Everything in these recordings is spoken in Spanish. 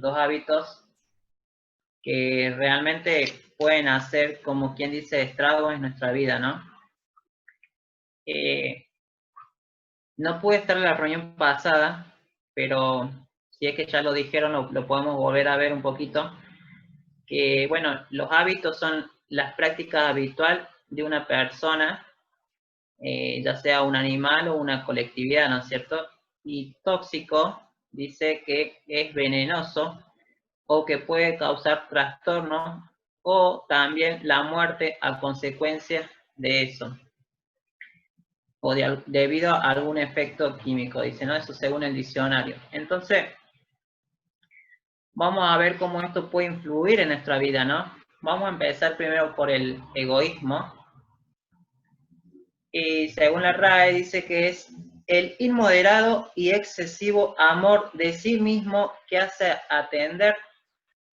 dos hábitos que realmente pueden hacer, como quien dice, estragos en nuestra vida, ¿no? No pude estar en la reunión pasada, pero si es que ya lo dijeron, lo podemos volver a ver un poquito, que bueno, los hábitos son las prácticas habituales de una persona, ya sea un animal o una colectividad, ¿no es cierto? Y tóxico dice que es venenoso o que puede causar trastornos o también la muerte a consecuencia de eso, o debido a algún efecto químico, dice, ¿no? Eso según el diccionario. Entonces, vamos a ver cómo esto puede influir en nuestra vida, ¿no? Vamos a empezar primero por el egoísmo. Y según la RAE dice que es el inmoderado y excesivo amor de sí mismo que hace atender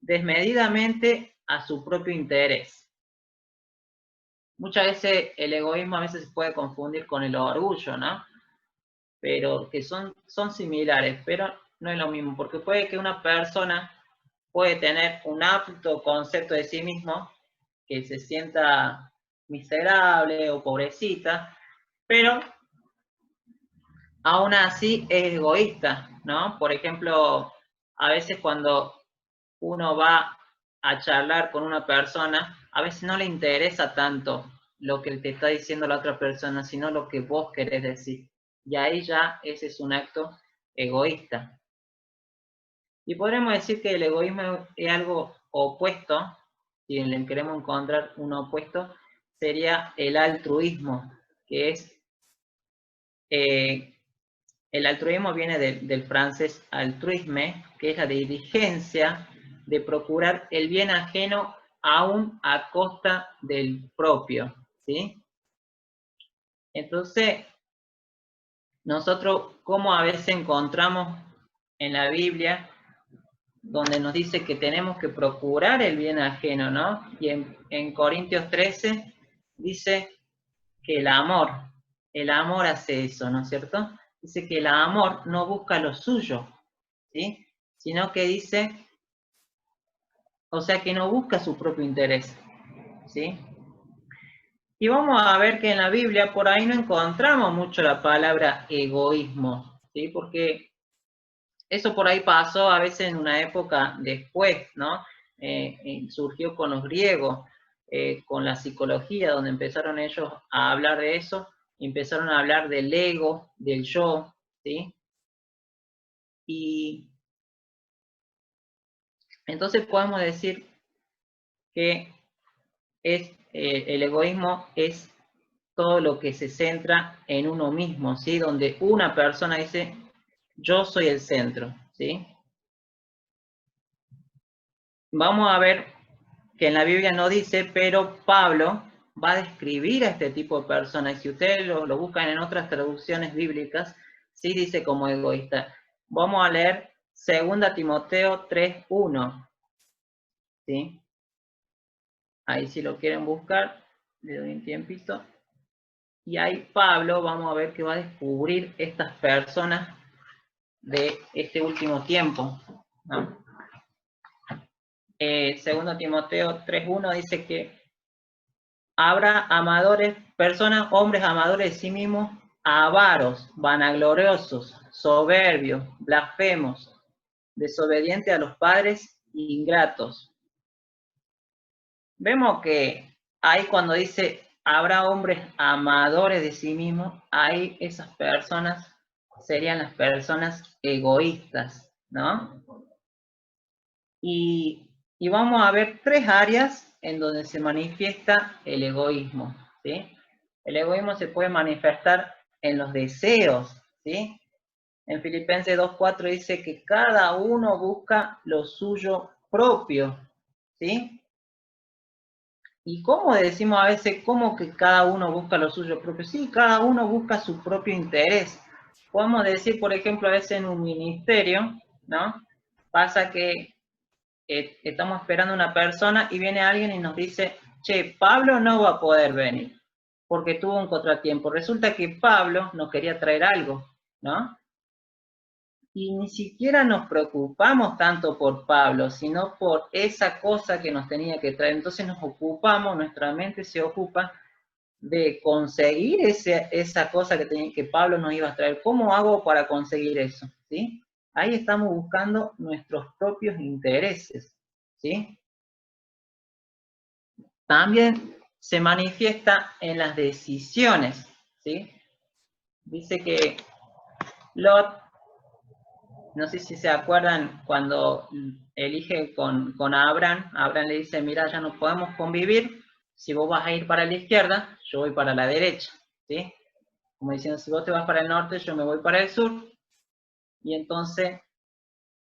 desmedidamente a su propio interés. Muchas veces el egoísmo a veces se puede confundir con el orgullo, ¿no? Pero que son similares, pero no es lo mismo, porque puede que una persona puede tener un alto concepto de sí mismo, que se sienta miserable o pobrecita, pero aún así es egoísta, ¿no? Por ejemplo, a veces cuando uno va a charlar con una persona, a veces no le interesa tanto lo que te está diciendo la otra persona, sino lo que vos querés decir. Y ahí ya ese es un acto egoísta. Y podremos decir que el egoísmo es algo opuesto, si le queremos encontrar un opuesto, sería el altruismo, que es, el altruismo viene del francés altruisme, que es la diligencia de procurar el bien ajeno aún a costa del propio, ¿sí? Entonces, nosotros, como a veces encontramos en la Biblia, donde nos dice que tenemos que procurar el bien ajeno, ¿no? Y en Corintios 13 dice que el amor hace eso, ¿no es cierto? Dice que el amor no busca lo suyo, ¿sí? Sino que dice, o sea, que no busca su propio interés, ¿sí? Y vamos a ver que en la Biblia por ahí no encontramos mucho la palabra egoísmo, ¿sí? Porque eso por ahí pasó a veces en una época después, ¿no? Surgió con los griegos, con la psicología, donde empezaron ellos a hablar de eso, y empezaron a hablar del ego, del yo, ¿sí? Y entonces podemos decir que el egoísmo es todo lo que se centra en uno mismo, ¿sí? Donde una persona dice, yo soy el centro, ¿sí? Vamos a ver que en la Biblia no dice, pero Pablo va a describir a este tipo de personas. Si ustedes lo buscan en otras traducciones bíblicas, sí dice como egoísta. Vamos a leer 2 Timoteo 3:1. ¿Sí? Ahí si lo quieren buscar, le doy un tiempito. Y ahí Pablo, vamos a ver que va a descubrir estas personas de este último tiempo, ¿no? 2 Timoteo 3:1 dice que habrá amadores, personas, hombres amadores de sí mismos, avaros, vanagloriosos, soberbios, blasfemos, desobedientes a los padres, ingratos. Vemos que ahí cuando dice habrá hombres amadores de sí mismos, ahí esas personas serían las personas egoístas, ¿no? Y vamos a ver tres áreas en donde se manifiesta el egoísmo, ¿sí? El egoísmo se puede manifestar en los deseos, ¿sí? En Filipenses 2:4 dice que cada uno busca lo suyo propio, ¿sí? ¿Y cómo decimos a veces cómo que cada uno busca lo suyo propio? Sí, cada uno busca su propio interés. Podemos decir, por ejemplo, a veces en un ministerio, ¿no? Pasa que estamos esperando una persona y viene alguien y nos dice, che, Pablo no va a poder venir porque tuvo un contratiempo. Resulta que Pablo nos quería traer algo, ¿no? y ni siquiera nos preocupamos tanto por Pablo, sino por esa cosa que nos tenía que traer. Entonces nos ocupamos, nuestra mente se ocupa de conseguir esa cosa que Pablo nos iba a traer. ¿Cómo hago para conseguir eso? ¿Sí? Ahí estamos buscando nuestros propios intereses. ¿Sí? También se manifiesta en las decisiones. ¿Sí? Dice que Lot, no sé si se acuerdan, cuando elige con Abraham, Abraham le dice, mira, ya no podemos convivir, si vos vas a ir para la izquierda, yo voy para la derecha, ¿sí? Como diciendo, si vos te vas para el norte, yo me voy para el sur, y entonces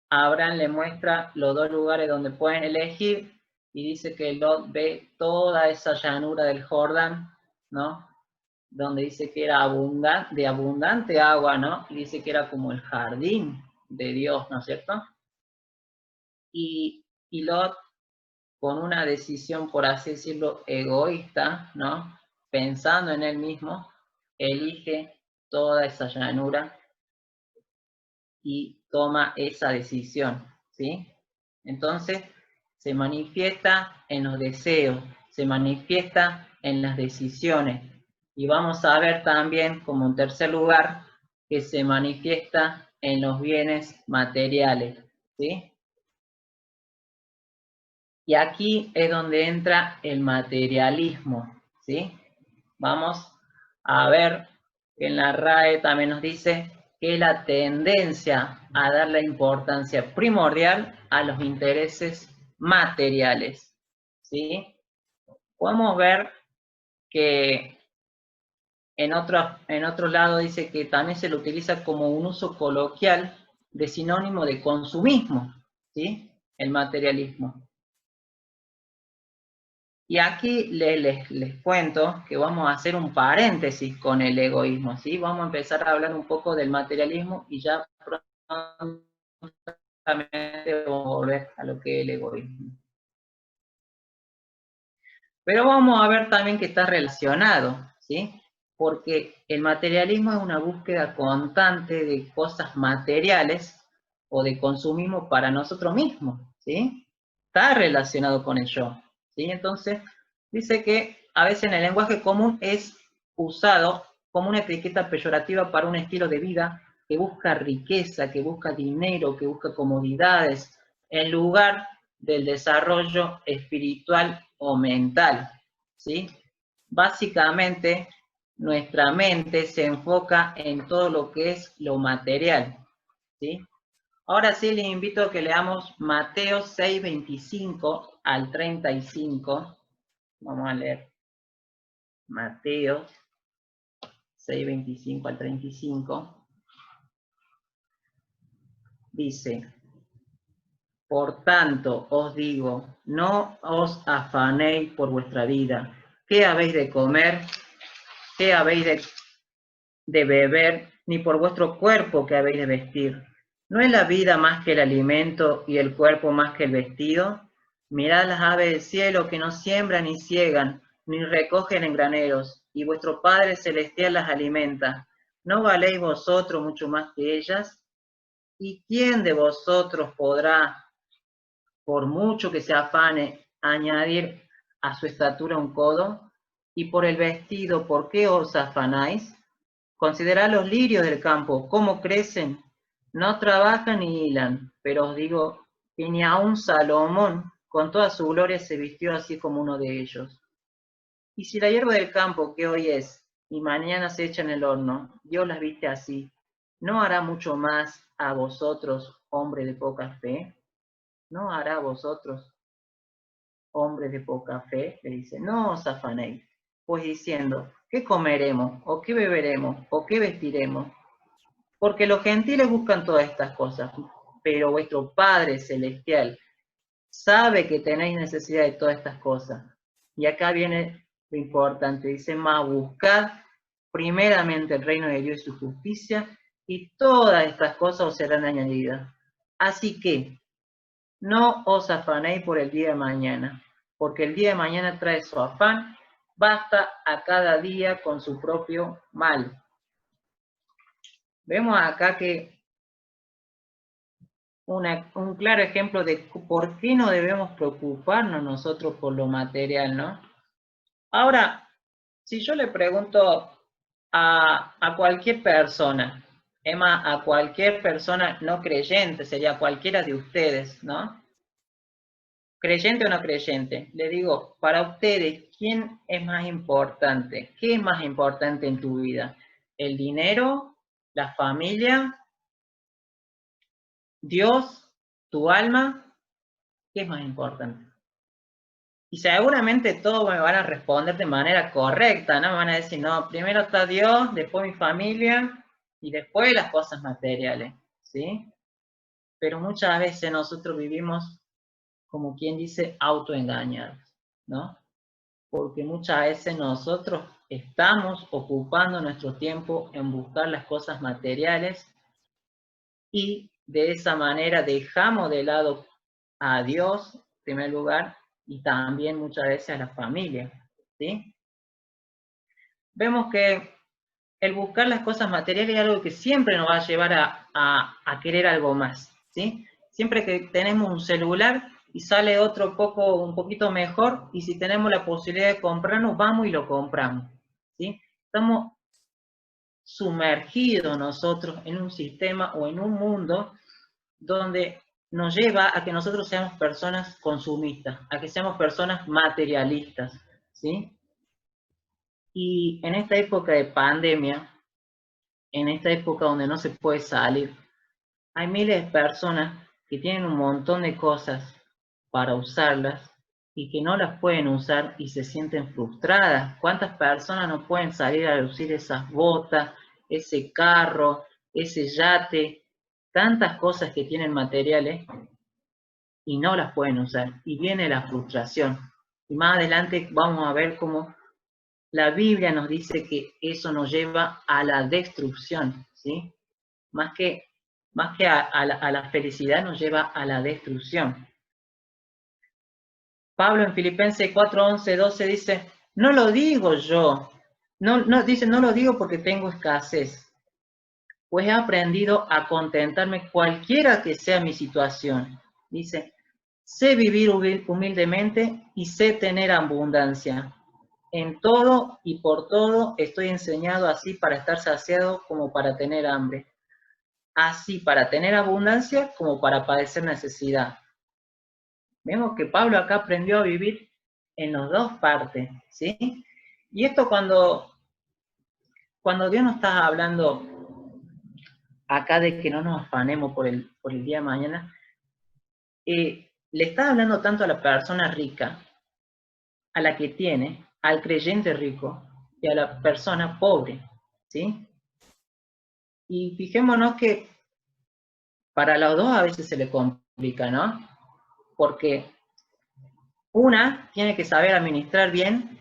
Abraham le muestra los dos lugares donde pueden elegir, y dice que Lot ve toda esa llanura del Jordán, ¿no? Donde dice que era de abundante agua, ¿no? Y dice que era como el jardín de Dios, ¿no es cierto? Y Lot, con una decisión, por así decirlo, egoísta, ¿no? Pensando en él mismo, elige toda esa llanura y toma esa decisión, ¿sí? Entonces, se manifiesta en los deseos, se manifiesta en las decisiones. Y vamos a ver también, como en tercer lugar, que se manifiesta en los bienes materiales, ¿sí? Y aquí es donde entra el materialismo, ¿sí? Vamos a ver que en la RAE también nos dice que la tendencia a dar la importancia primordial a los intereses materiales, ¿sí? Podemos ver que en otro lado dice que también se lo utiliza como un uso coloquial de sinónimo de consumismo, ¿sí? El materialismo. Y aquí les cuento que vamos a hacer un paréntesis con el egoísmo, ¿sí? Vamos a empezar a hablar un poco del materialismo y ya prontamente vamos a volver a lo que es el egoísmo. Pero vamos a ver también que está relacionado, ¿sí? Porque el materialismo es una búsqueda constante de cosas materiales o de consumismo para nosotros mismos, ¿sí? Está relacionado con el yo, ¿sí? Entonces, dice que a veces en el lenguaje común es usado como una etiqueta peyorativa para un estilo de vida que busca riqueza, que busca dinero, que busca comodidades, en lugar del desarrollo espiritual o mental, ¿sí? Básicamente, nuestra mente se enfoca en todo lo que es lo material, ¿sí? Ahora sí les invito a que leamos Mateo 6, 25 al 35. Vamos a leer Mateo 6, 25 al 35. Dice, por tanto os digo, no os afanéis por vuestra vida, qué habéis de comer, qué habéis de beber, ni por vuestro cuerpo que habéis de vestir. ¿No es la vida más que el alimento y el cuerpo más que el vestido? Mirad las aves del cielo que no siembran ni ciegan, ni recogen en graneros, y vuestro Padre Celestial las alimenta. ¿No valéis vosotros mucho más que ellas? ¿Y quién de vosotros podrá, por mucho que se afane, añadir a su estatura un codo? Y por el vestido, ¿por qué os afanáis? Considerad los lirios del campo, cómo crecen, no trabajan ni hilan, pero os digo que ni aun Salomón, con toda su gloria, se vistió así como uno de ellos. Y si la hierba del campo, que hoy es, y mañana se echa en el horno, Dios las viste así, ¿no hará mucho más a vosotros, hombre de poca fe? ¿No hará a vosotros, hombre de poca fe? Le dice, no os afanéis, pues diciendo, ¿qué comeremos? ¿O qué beberemos? ¿O qué vestiremos? Porque los gentiles buscan todas estas cosas, pero vuestro Padre Celestial sabe que tenéis necesidad de todas estas cosas. Y acá viene lo importante, dice, más buscad primeramente el reino de Dios y su justicia, y todas estas cosas os serán añadidas. Así que, no os afanéis por el día de mañana, porque el día de mañana trae su afán, basta a cada día con su propio mal. Vemos acá que un claro ejemplo de por qué no debemos preocuparnos nosotros por lo material, ¿no? Ahora, si yo le pregunto a cualquier persona, Emma, a cualquier persona no creyente, sería cualquiera de ustedes, ¿no? Creyente o no creyente, le digo, para ustedes, ¿quién es más importante? ¿Qué es más importante en tu vida? ¿El dinero? ¿La familia? ¿Dios? ¿Tu alma? ¿Qué es más importante? Y seguramente todos me van a responder de manera correcta, ¿no? Me van a decir, no, primero está Dios, después mi familia y después las cosas materiales, ¿sí? Pero muchas veces nosotros vivimos, como quien dice, autoengañados, ¿no? Porque muchas veces nosotros estamos ocupando nuestro tiempo en buscar las cosas materiales y de esa manera dejamos de lado a Dios, en primer lugar, y también muchas veces a la familia, ¿sí? Vemos que el buscar las cosas materiales es algo que siempre nos va a llevar a querer algo más, ¿sí? Siempre que tenemos un celular y sale otro un poquito mejor, y si tenemos la posibilidad de comprarnos, vamos y lo compramos, ¿sí? Estamos sumergidos nosotros en un sistema o en un mundo donde nos lleva a que nosotros seamos personas consumistas, a que seamos personas materialistas, ¿sí? Y en esta época de pandemia, en esta época donde no se puede salir, hay miles de personas que tienen un montón de cosas para usarlas y que no las pueden usar y se sienten frustradas. ¿Cuántas personas no pueden salir a lucir esas botas, ese carro, ese yate, tantas cosas que tienen materiales y no las pueden usar? Y viene la frustración. Y más adelante vamos a ver cómo la Biblia nos dice que eso nos lleva a la destrucción, ¿sí? Más que a la felicidad nos lleva a la destrucción. Pablo en Filipenses 4, 11, 12 dice, no lo digo yo, dice, no lo digo porque tengo escasez, pues he aprendido a contentarme cualquiera que sea mi situación. Dice, sé vivir humildemente y sé tener abundancia. En todo y por todo estoy enseñado así para estar saciado como para tener hambre, así para tener abundancia como para padecer necesidad. Vemos que Pablo acá aprendió a vivir en las dos partes, ¿sí? Y esto cuando Dios nos está hablando acá de que no nos afanemos por el día de mañana, le está hablando tanto a la persona rica, a la que tiene, al creyente rico y a la persona pobre, ¿sí? Y fijémonos que para los dos a veces se le complica, ¿no? Porque una tiene que saber administrar bien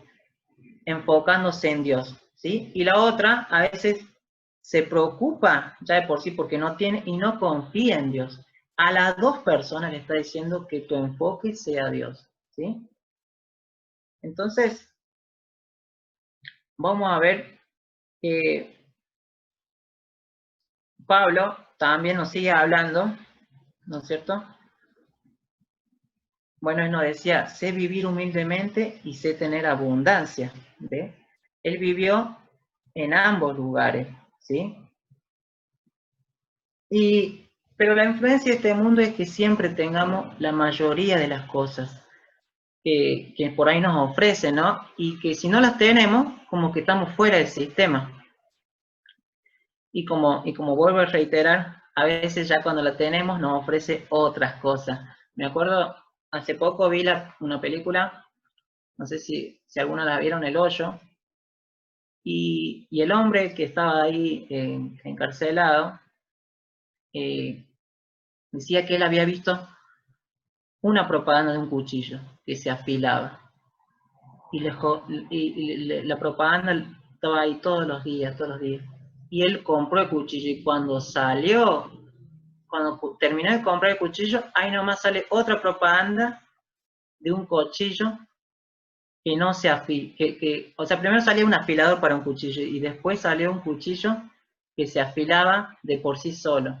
enfocándose en Dios, ¿sí? Y la otra a veces se preocupa ya de por sí porque no tiene y no confía en Dios. A las dos personas le está diciendo que tu enfoque sea Dios, ¿sí? Entonces, vamos a ver que Pablo también nos sigue hablando, ¿no es cierto? Bueno, él nos decía, sé vivir humildemente y sé tener abundancia, ¿ve? Él vivió en ambos lugares, ¿sí? Pero la influencia de este mundo es que siempre tengamos la mayoría de las cosas que por ahí nos ofrecen, ¿no? Y que si no las tenemos, como que estamos fuera del sistema. Y como vuelvo a reiterar, a veces ya cuando la tenemos nos ofrece otras cosas. Me acuerdo, hace poco vi una película, no sé si alguna la vieron, El Hoyo, y el hombre que estaba ahí encarcelado, decía que él había visto una propaganda de un cuchillo que se afilaba. Y la propaganda estaba ahí todos los días, todos los días. Y él compró el cuchillo y cuando terminó de comprar el cuchillo, ahí nomás sale otra propaganda de un cuchillo que no se afila, o sea, primero salía un afilador para un cuchillo y después salió un cuchillo que se afilaba de por sí solo.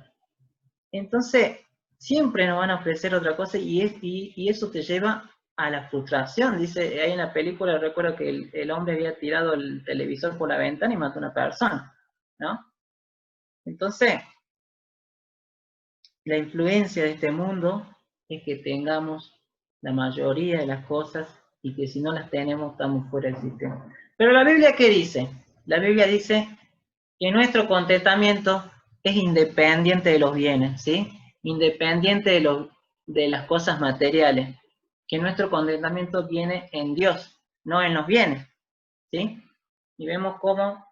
Entonces, siempre nos van a ofrecer otra cosa y eso te lleva a la frustración. Dice, hay una película, recuerdo que el hombre había tirado el televisor por la ventana y mató a una persona, ¿no? Entonces, la influencia de este mundo es que tengamos la mayoría de las cosas y que si no las tenemos estamos fuera del sistema. Pero la Biblia, ¿qué dice? La Biblia dice que nuestro contentamiento es independiente de los bienes, ¿sí? Independiente de las cosas materiales. Que nuestro contentamiento viene en Dios, no en los bienes, ¿sí? Y vemos cómo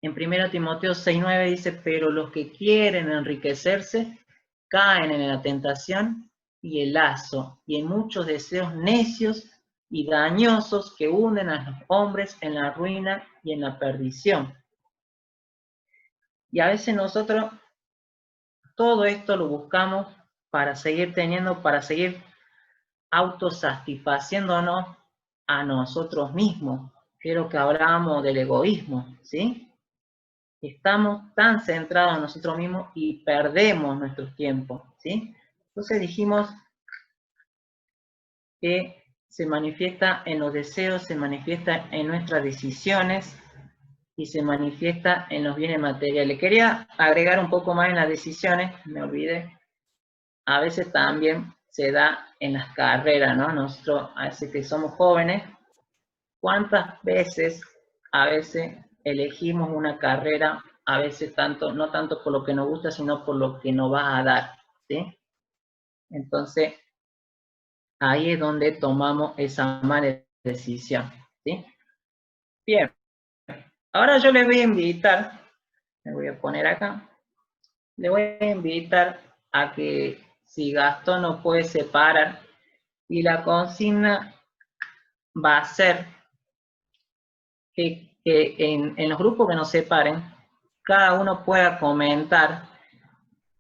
en 1 Timoteo 6:9 dice, pero los que quieren enriquecerse caen en la tentación y el lazo, y en muchos deseos necios y dañosos que hunden a los hombres en la ruina y en la perdición. Y a veces nosotros todo esto lo buscamos para seguir teniendo, para seguir autosatisfaciéndonos a nosotros mismos. Quiero que hablábamos del egoísmo, ¿sí? Estamos tan centrados en nosotros mismos y perdemos nuestro tiempo, ¿sí? Entonces dijimos que se manifiesta en los deseos, se manifiesta en nuestras decisiones y se manifiesta en los bienes materiales. Quería agregar un poco más en las decisiones, me olvidé. A veces también se da en las carreras, ¿no? Nosotros, a veces que somos jóvenes, ¿cuántas veces a veces elegimos una carrera, a veces tanto, no tanto por lo que nos gusta, sino por lo que nos va a dar, ¿sí? Entonces, ahí es donde tomamos esa mala decisión, ¿sí? Bien, ahora yo les voy a invitar, me voy a poner acá, le voy a invitar a que si Gastón nos puede separar, y la consigna va a ser que en los grupos que nos separen, cada uno pueda comentar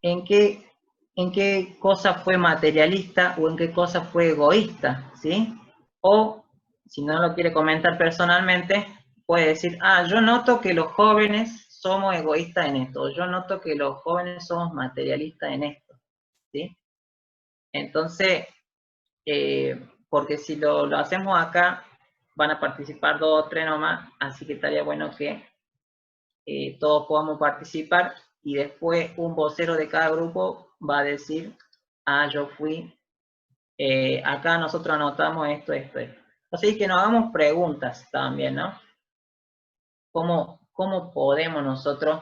en qué cosa fue materialista o en qué cosa fue egoísta, ¿sí? O, si no lo quiere comentar personalmente, puede decir, yo noto que los jóvenes somos egoístas en esto, yo noto que los jóvenes somos materialistas en esto, ¿sí? Entonces, porque si lo hacemos acá, van a participar 2 o 3 nomás, así que estaría bueno que todos podamos participar y después un vocero de cada grupo va a decir, yo fui, acá nosotros anotamos esto. Así que nos hagamos preguntas también, ¿no? ¿Cómo podemos nosotros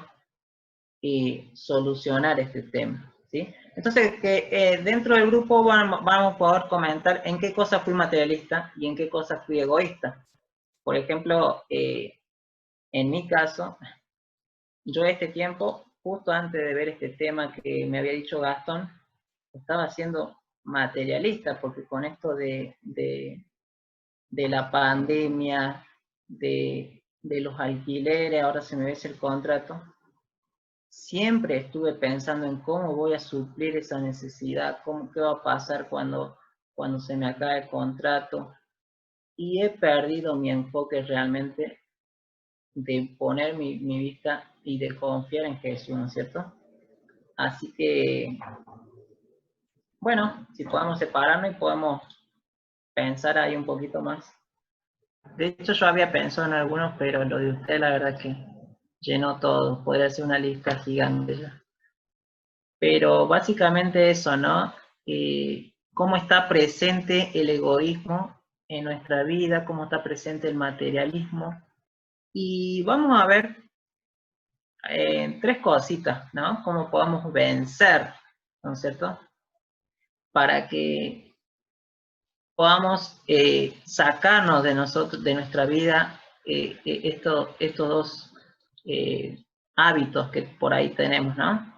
solucionar este tema? ¿Sí? Entonces, que dentro del grupo vamos a poder comentar en qué cosas fui materialista y en qué cosas fui egoísta. Por ejemplo, en mi caso, yo este tiempo, justo antes de ver este tema que me había dicho Gastón, estaba siendo materialista, porque con esto de la pandemia, de los alquileres, ahora se me vence el contrato, siempre estuve pensando en cómo voy a suplir esa necesidad, qué va a pasar cuando se me acabe el contrato, y he perdido mi enfoque realmente de poner mi vista y de confiar en Jesús, ¿no es cierto? Así que, bueno, si podemos separarnos y podemos pensar ahí un poquito más. De hecho, yo había pensado en algunos, pero lo de usted, la verdad que llenó todo. Podría ser una lista gigante ya. Pero básicamente eso, ¿no? Cómo está presente el egoísmo en nuestra vida, cómo está presente el materialismo. Y vamos a ver 3 cositas, ¿no? Cómo podemos vencer, ¿no es cierto? Para que podamos sacarnos de nosotros, de nuestra vida, estos 2 hábitos que por ahí tenemos, ¿no?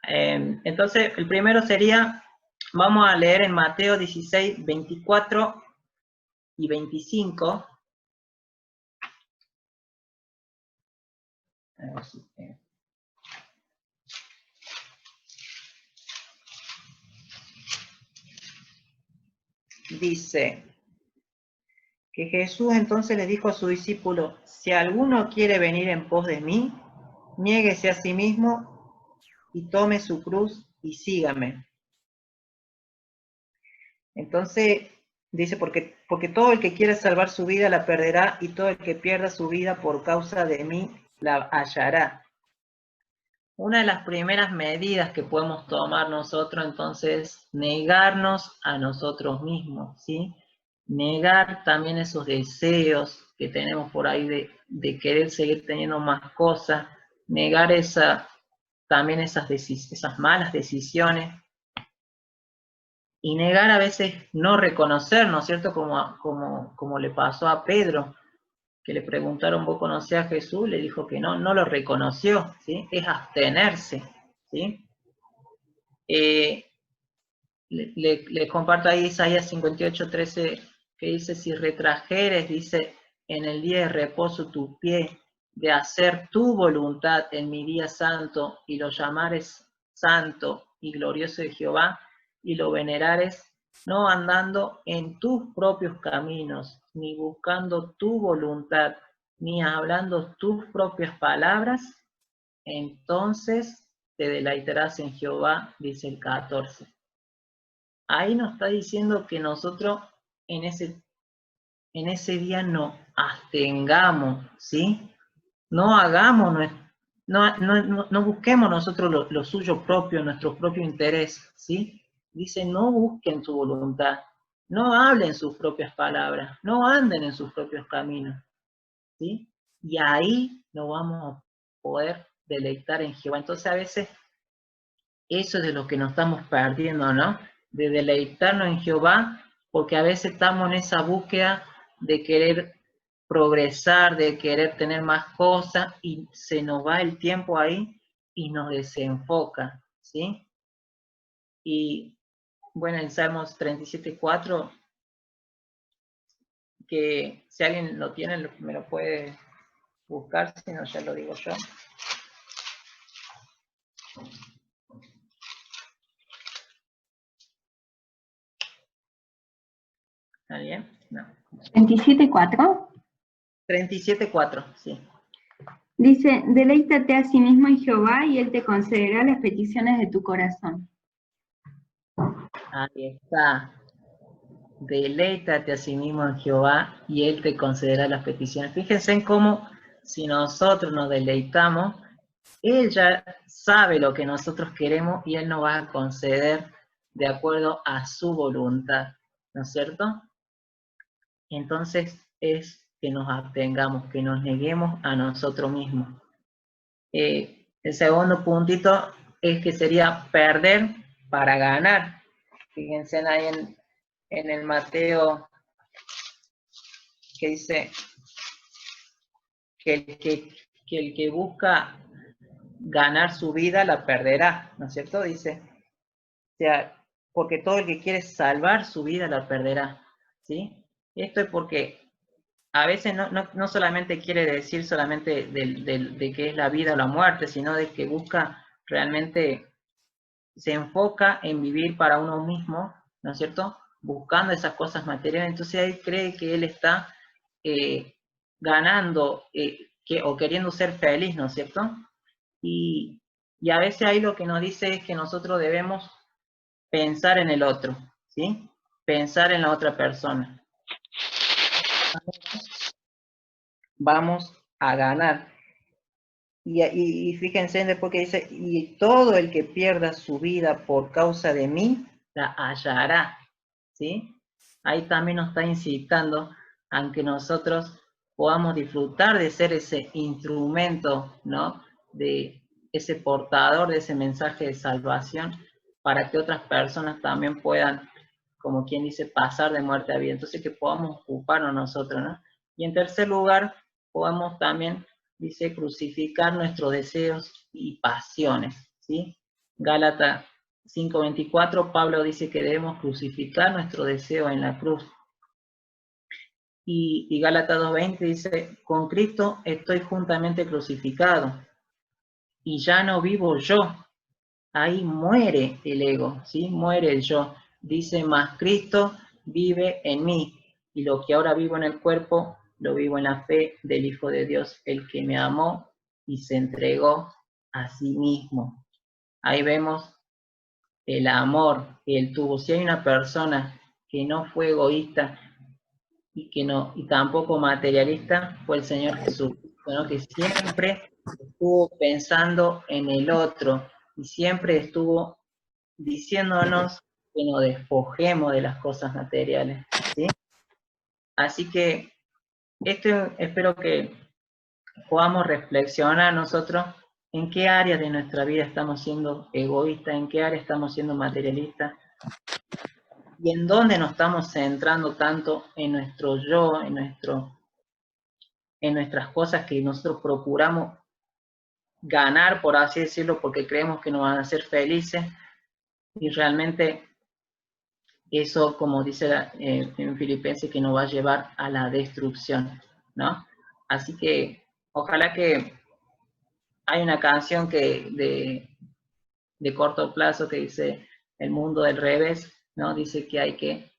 Entonces, el primero sería, vamos a leer en Mateo 16, 24 y 25. A ver si, dice que Jesús entonces le dijo a su discípulo, si alguno quiere venir en pos de mí, niéguese a sí mismo y tome su cruz y sígame. Entonces, dice, porque todo el que quiera salvar su vida la perderá, y todo el que pierda su vida por causa de mí la hallará. Una de las primeras medidas que podemos tomar nosotros, entonces, es negarnos a nosotros mismos, ¿sí? Negar también esos deseos que tenemos por ahí de querer seguir teniendo más cosas, negar también esas malas decisiones, y negar a veces no reconocer, ¿no es cierto? Como le pasó a Pedro, que le preguntaron, ¿vos conocés a Jesús? Le dijo que no, no lo reconoció, ¿sí? Es abstenerse, ¿sí? Le comparto ahí Isaías 58:13, que dice, si retrajeres, dice, en el día de reposo tu pie, de hacer tu voluntad en mi día santo, y lo llamares santo y glorioso de Jehová, y lo venerares, no andando en tus propios caminos, ni buscando tu voluntad, ni hablando tus propias palabras, entonces te deleitarás en Jehová, dice el 14. Ahí nos está diciendo que nosotros en ese día nos abstengamos, ¿sí? No hagamos, no busquemos nosotros lo suyo propio, nuestro propio interés, ¿sí? Dice, no busquen su voluntad, no hablen sus propias palabras, no anden en sus propios caminos, ¿sí? Y ahí nos vamos a poder deleitar en Jehová. Entonces a veces eso es de lo que nos estamos perdiendo, ¿no? De deleitarnos en Jehová, porque a veces estamos en esa búsqueda de querer progresar, de querer tener más cosas, y se nos va el tiempo ahí y nos desenfoca, ¿sí? Y bueno, en Salmos 37:4, que si alguien lo tiene, me lo puede buscar, si no ya lo digo yo. ¿Alguien? No. 27:4. 37:4, sí. Dice, deleítate a sí mismo en Jehová y Él te concederá las peticiones de tu corazón. Ahí está. Deleítate a sí mismo en Jehová y Él te concederá las peticiones. Fíjense en cómo si nosotros nos deleitamos, Él ya sabe lo que nosotros queremos y Él nos va a conceder de acuerdo a su voluntad, ¿no es cierto? Entonces es que nos abstengamos, que nos neguemos a nosotros mismos. El segundo puntito es que sería perder para ganar. Fíjense ahí en el Mateo, que dice que el que busca ganar su vida la perderá, ¿no es cierto? Dice, o sea, porque todo el que quiere salvar su vida la perderá, ¿sí? Esto es porque a veces no solamente quiere decir solamente de que es la vida o la muerte, sino de que busca realmente, se enfoca en vivir para uno mismo, ¿no es cierto? Buscando esas cosas materiales, entonces ahí cree que él está ganando o queriendo ser feliz, ¿no es cierto? Y a veces ahí lo que nos dice es que nosotros debemos pensar en el otro, ¿sí? Pensar en la otra persona. Vamos a ganar. Y fíjense después que dice, y todo el que pierda su vida por causa de mí, la hallará, ¿sí? Ahí también nos está incitando a que nosotros podamos disfrutar de ser ese instrumento, ¿no? De ese portador de ese mensaje de salvación, para que otras personas también puedan, como quien dice, pasar de muerte a vida. Entonces que podamos ocuparnos nosotros, ¿no? Y en tercer lugar, podemos también, dice, crucificar nuestros deseos y pasiones, ¿sí? Gálatas 5:24, Pablo dice que debemos crucificar nuestro deseo en la cruz. Y Gálatas 2:20 dice, con Cristo estoy juntamente crucificado, y ya no vivo yo. Ahí muere el ego, ¿sí? Muere el yo. Dice, más Cristo vive en mí, y lo que ahora vivo en el cuerpo, lo vivo en la fe del Hijo de Dios, el que me amó y se entregó a sí mismo. Ahí vemos el amor que él tuvo. Si hay una persona que no fue egoísta y tampoco materialista, fue el Señor Jesús, ¿no? Que siempre estuvo pensando en el otro y siempre estuvo diciéndonos que nos despojemos de las cosas materiales, ¿sí? Así que esto espero que podamos reflexionar nosotros en qué áreas de nuestra vida estamos siendo egoístas, en qué áreas estamos siendo materialistas, y en dónde nos estamos centrando tanto en nuestro yo, en nuestras cosas que nosotros procuramos ganar, por así decirlo, porque creemos que nos van a hacer felices, y realmente eso, como dice en Filipenses, que nos va a llevar a la destrucción, ¿no? Así que ojalá que hay una canción de corto plazo que dice el mundo del revés, ¿no? Dice que hay que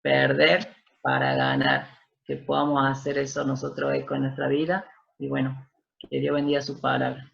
perder para ganar, que podamos hacer eso nosotros con nuestra vida, y bueno, que Dios bendiga su palabra.